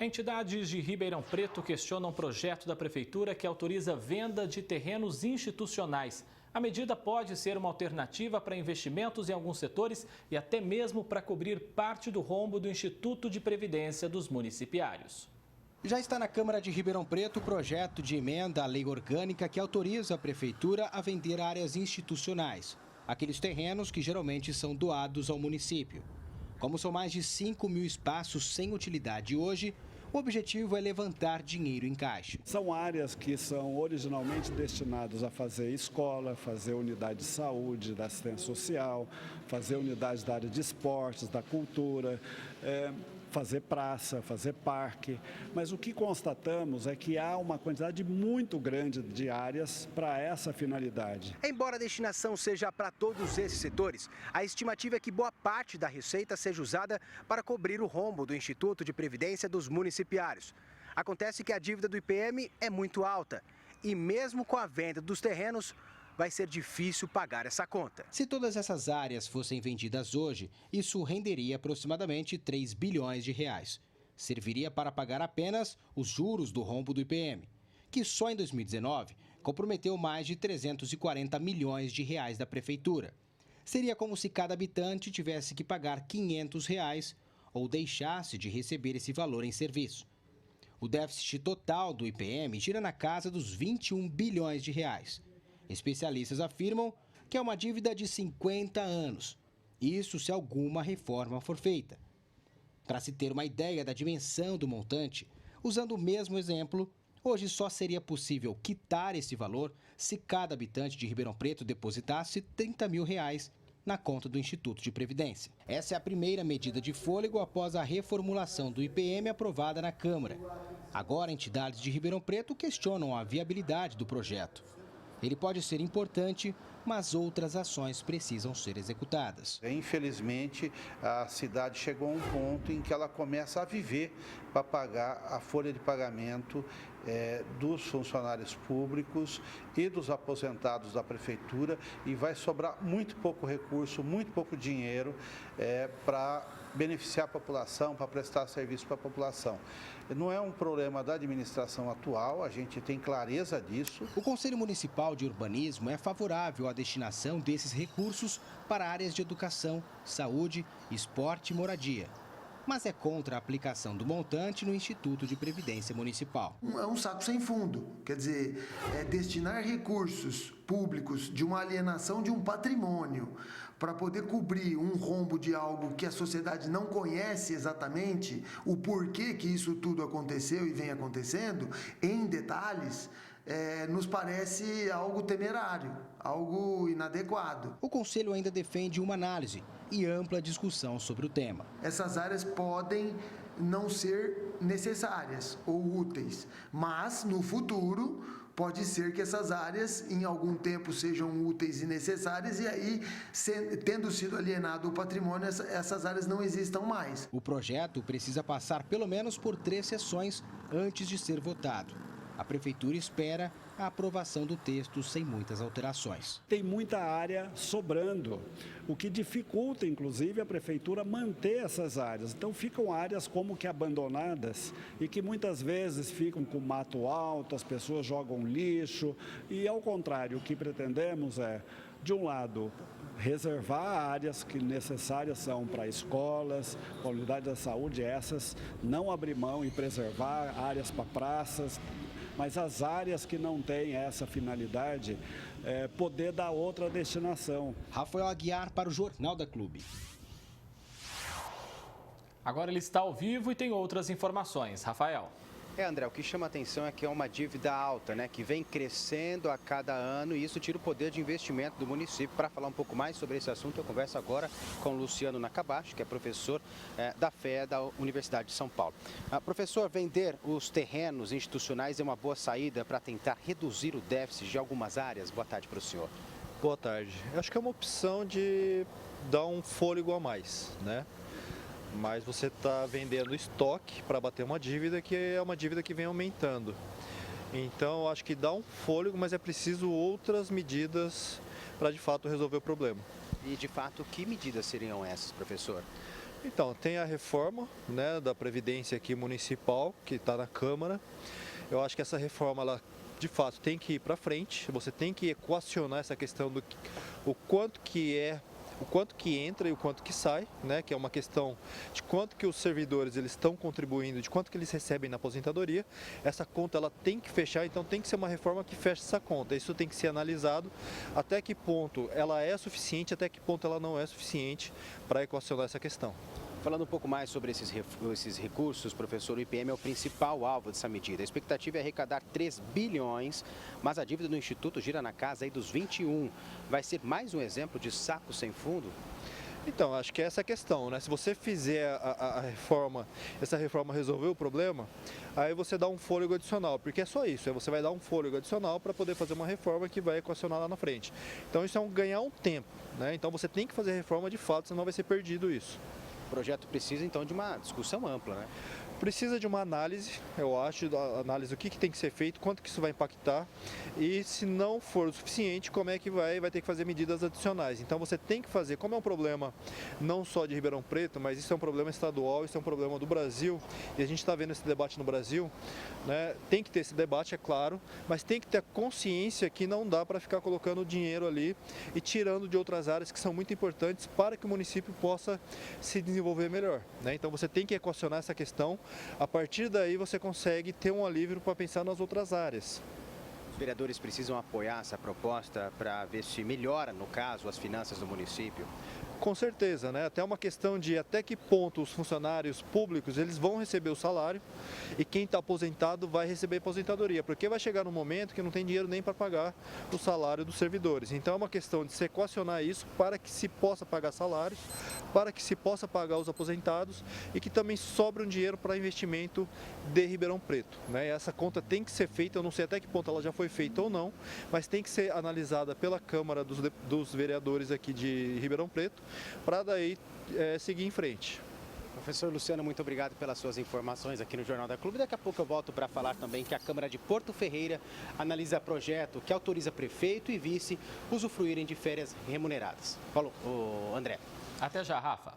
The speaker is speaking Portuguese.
Entidades de Ribeirão Preto questionam um projeto da Prefeitura que autoriza a venda de terrenos institucionais. A medida pode ser uma alternativa para investimentos em alguns setores e até mesmo para cobrir parte do rombo do Instituto de Previdência dos Municipários. Já está na Câmara de Ribeirão Preto o projeto de emenda à lei orgânica que autoriza a Prefeitura a vender áreas institucionais, aqueles terrenos que geralmente são doados ao município. Como são mais de 5.000 espaços sem utilidade hoje, o objetivo é levantar dinheiro em caixa. São áreas que são originalmente destinadas a fazer escola, fazer unidade de saúde, da assistência social, fazer unidades da área de esportes, da cultura, fazer praça, fazer parque. Mas o que constatamos é que há uma quantidade muito grande de áreas para essa finalidade. Embora a destinação seja para todos esses setores, a estimativa é que boa parte da receita seja usada para cobrir o rombo do Instituto de Previdência dos Municipários. Acontece que a dívida do IPM é muito alta e mesmo com a venda dos terrenos, vai ser difícil pagar essa conta. Se todas essas áreas fossem vendidas hoje, isso renderia aproximadamente 3 bilhões de reais. Serviria para pagar apenas os juros do rombo do IPM, que só em 2019 comprometeu mais de 340 milhões de reais da Prefeitura. Seria como se cada habitante tivesse que pagar R$ 500 reais ou deixasse de receber esse valor em serviço. O déficit total do IPM gira na casa dos 21 bilhões de reais. Especialistas afirmam que é uma dívida de 50 anos. Isso se alguma reforma for feita. Para se ter uma ideia da dimensão do montante, usando o mesmo exemplo, hoje só seria possível quitar esse valor se cada habitante de Ribeirão Preto depositasse R$ 30 mil na conta do Instituto de Previdência. Essa é a primeira medida de fôlego após a reformulação do IPM aprovada na Câmara. Agora, entidades de Ribeirão Preto questionam a viabilidade do projeto. Ele pode ser importante, mas outras ações precisam ser executadas. Infelizmente, a cidade chegou a um ponto em que ela começa a viver para pagar a folha de pagamento dos funcionários públicos e dos aposentados da Prefeitura e vai sobrar muito pouco recurso, muito pouco dinheiro para beneficiar a população, para prestar serviço para a população. Não é um problema da administração atual, a gente tem clareza disso. O Conselho Municipal de Urbanismo é favorável à destinação desses recursos para áreas de educação, saúde, esporte e moradia, mas é contra a aplicação do montante no Instituto de Previdência Municipal. É um saco sem fundo, quer dizer, destinar recursos públicos de uma alienação de um patrimônio para poder cobrir um rombo de algo que a sociedade não conhece exatamente, o porquê que isso tudo aconteceu e vem acontecendo, em detalhes, nos parece algo temerário, algo inadequado. O Conselho ainda defende uma análise e ampla discussão sobre o tema. Essas áreas podem não ser necessárias ou úteis, mas no futuro pode ser que essas áreas em algum tempo sejam úteis e necessárias e aí, tendo sido alienado o patrimônio, essas áreas não existam mais. O projeto precisa passar pelo menos por 3 sessões antes de ser votado. A Prefeitura espera a aprovação do texto sem muitas alterações. Tem muita área sobrando, o que dificulta, inclusive, a Prefeitura manter essas áreas. Então, ficam áreas como que abandonadas e que muitas vezes ficam com mato alto, as pessoas jogam lixo e, ao contrário, o que pretendemos é, de um lado, reservar áreas que necessárias são para escolas, para a unidade da saúde, essas, não abrir mão e preservar áreas para praças, mas as áreas que não têm essa finalidade, poder dar outra destinação. Rafael Aguiar para o Jornal da Clube. Agora ele está ao vivo e tem outras informações. Rafael. André, o que chama a atenção é que é uma dívida alta, né, que vem crescendo a cada ano e isso tira o poder de investimento do município. Para falar um pouco mais sobre esse assunto, eu converso agora com o Luciano Nakabashi, que é professor da FEA da Universidade de São Paulo. Professor, vender os terrenos institucionais é uma boa saída para tentar reduzir o déficit de algumas áreas? Boa tarde para o senhor. Boa tarde. Eu acho que é uma opção de dar um fôlego a mais, né? Mas você está vendendo estoque para bater uma dívida que é uma dívida que vem aumentando. Então, eu acho que dá um fôlego, mas é preciso outras medidas para, de fato, resolver o problema. E, de fato, que medidas seriam essas, professor? Então, tem a reforma, né, da Previdência aqui municipal, que está na Câmara. Eu acho que essa reforma, ela, de fato, tem que ir para frente. Você tem que equacionar essa questão do o quanto que entra e o quanto que sai, né, que é uma questão de quanto que os servidores eles estão contribuindo, de quanto que eles recebem na aposentadoria. Essa conta ela tem que fechar, então tem que ser uma reforma que feche essa conta. Isso tem que ser analisado até que ponto ela é suficiente, até que ponto ela não é suficiente para equacionar essa questão. Falando um pouco mais sobre esses recursos, professor, o IPM é o principal alvo dessa medida. A expectativa é arrecadar 3 bilhões, mas a dívida do Instituto gira na casa aí dos 21. Vai ser mais um exemplo de saco sem fundo? Então, acho que é essa a questão, né? Se você fizer a reforma, essa reforma resolver o problema, aí você dá um fôlego adicional, porque é só isso, você vai dar um fôlego adicional para poder fazer uma reforma que vai equacionar lá na frente. Então, isso é ganhar um tempo, né? Então, você tem que fazer a reforma de fato, senão vai ser perdido isso. O projeto precisa, então, de uma discussão ampla, né? Precisa de uma análise, eu acho, análise do que tem que ser feito, quanto que isso vai impactar e se não for o suficiente, como é que vai ter que fazer medidas adicionais. Então você tem que fazer, como é um problema não só de Ribeirão Preto, mas isso é um problema estadual, isso é um problema do Brasil e a gente está vendo esse debate no Brasil, né? Tem que ter esse debate, é claro, mas tem que ter a consciência que não dá para ficar colocando dinheiro ali e tirando de outras áreas que são muito importantes para que o município possa se desenvolver melhor, né? Então você tem que equacionar essa questão. A partir daí você consegue ter um alívio para pensar nas outras áreas. Os vereadores precisam apoiar essa proposta para ver se melhora, no caso, as finanças do município? Com certeza, né? Até uma questão de até que ponto os funcionários públicos eles vão receber o salário e quem está aposentado vai receber aposentadoria, porque vai chegar um momento que não tem dinheiro nem para pagar o salário dos servidores. Então é uma questão de se equacionar isso para que se possa pagar salários, para que se possa pagar os aposentados e que também sobre um dinheiro para investimento de Ribeirão Preto, né? Essa conta tem que ser feita, eu não sei até que ponto ela já foi feita ou não, mas tem que ser analisada pela Câmara dos Vereadores aqui de Ribeirão Preto, para daí seguir em frente. Professor Luciano, muito obrigado pelas suas informações aqui no Jornal da Clube. Daqui a pouco eu volto para falar também que a Câmara de Porto Ferreira analisa projeto que autoriza prefeito e vice usufruírem de férias remuneradas. Falou, André. Até já, Rafa.